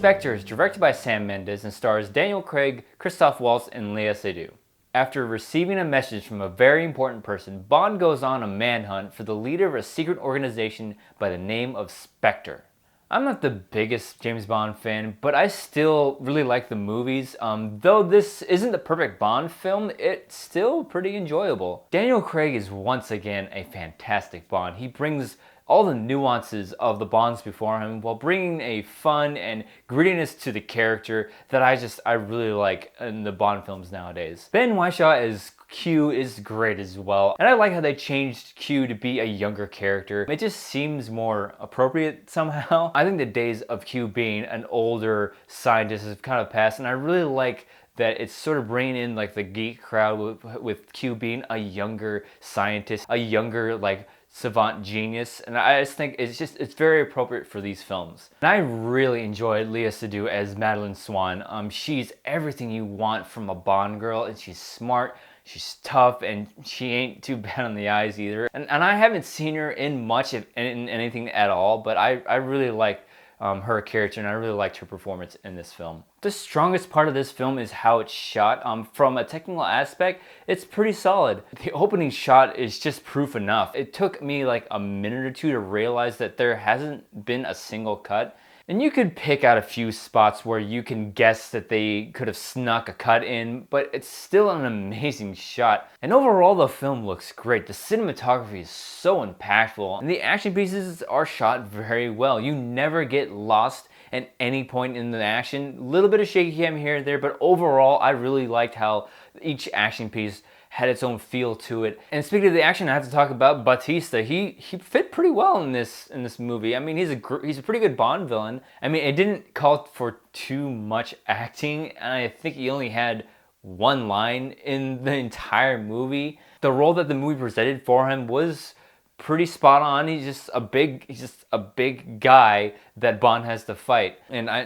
Spectre is directed by Sam Mendes and stars Daniel Craig, Christoph Waltz, and Léa Seydoux. After receiving a message from a very important person, Bond goes on a manhunt for the leader of a secret organization by the name of Spectre. I'm not the biggest James Bond fan, but I still really like the movies. Though this isn't the perfect Bond film, it's still pretty enjoyable. Daniel Craig is once again a fantastic Bond. He brings all the nuances of the Bonds before him while bringing a fun and grittiness to the character that I really like in the Bond films nowadays. Ben Whishaw as Q is great as well, and I like how they changed Q to be a younger character. It just seems more appropriate somehow. I think the days of Q being an older scientist have kind of passed, and I really like that it's sort of bringing in like the geek crowd with Q being a younger scientist, a younger like savant genius, and I just think it's very appropriate for these films. And I really enjoyed Léa Seydoux as Madeleine Swan. She's everything you want from a Bond girl, and she's smart, she's tough, and she ain't too bad on the eyes either. And I haven't seen her in much in anything at all, but I really like her character, and I really liked her performance in this film. The strongest part of this film is how it's shot. From a technical aspect, it's pretty solid. The opening shot is just proof enough. It took me like a minute or two to realize that there hasn't been a single cut. And you could pick out a few spots where you can guess that they could have snuck a cut in, but it's still an amazing shot. And overall, the film looks great. The cinematography is so impactful, and the action pieces are shot very well. You never get lost at any point in the action. A little bit of shaky cam here and there, but overall, I really liked how each action piece had its own feel to it. And speaking of the action, I have to talk about Bautista. He fit pretty well in this movie. I mean, he's a pretty good Bond villain. I mean, it didn't call for too much acting, and I think he only had one line in the entire movie. The role that the movie presented for him was pretty spot on. He's just a big guy that Bond has to fight, and I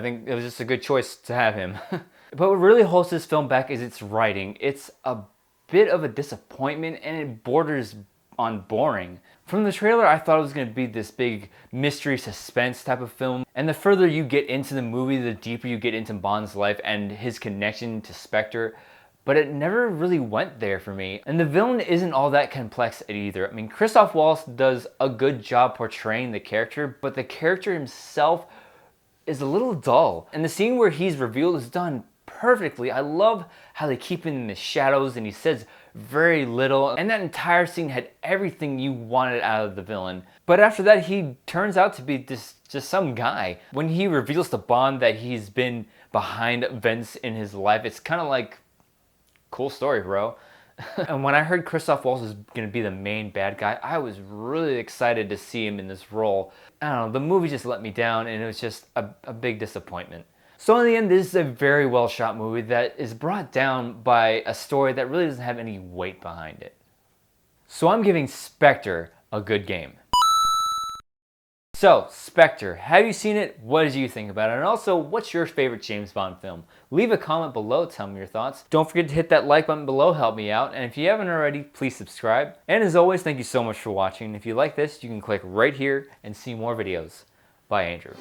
think it was just a good choice to have him. But what really holds this film back is its writing. It's a bit of a disappointment, and it borders on boring. From the trailer, I thought it was going to be this big mystery suspense type of film, and the further you get into the movie, the deeper you get into Bond's life and his connection to Spectre, but it never really went there for me. And the villain isn't all that complex either. I mean, Christoph Waltz does a good job portraying the character, but the character himself is a little dull. And the scene where he's revealed is done perfectly. I love how they keep him in the shadows and he says very little, and that entire scene had everything you wanted out of the villain. But after that, he turns out to be just some guy. When he reveals to Bond that he's been behind events in his life, it's kind of like, cool story, bro. And when I heard Christoph Waltz was going to be the main bad guy, I was really excited to see him in this role. I don't know, the movie just let me down, and it was just a big disappointment. So in the end, this is a very well shot movie that is brought down by a story that really doesn't have any weight behind it. So I'm giving Spectre a good game. So, Spectre, have you seen it? What did you think about it? And also, what's your favorite James Bond film? Leave a comment below, tell me your thoughts. Don't forget to hit that like button below, help me out. And if you haven't already, please subscribe. And as always, thank you so much for watching. If you like this, you can click right here and see more videos. Bye, Andrew.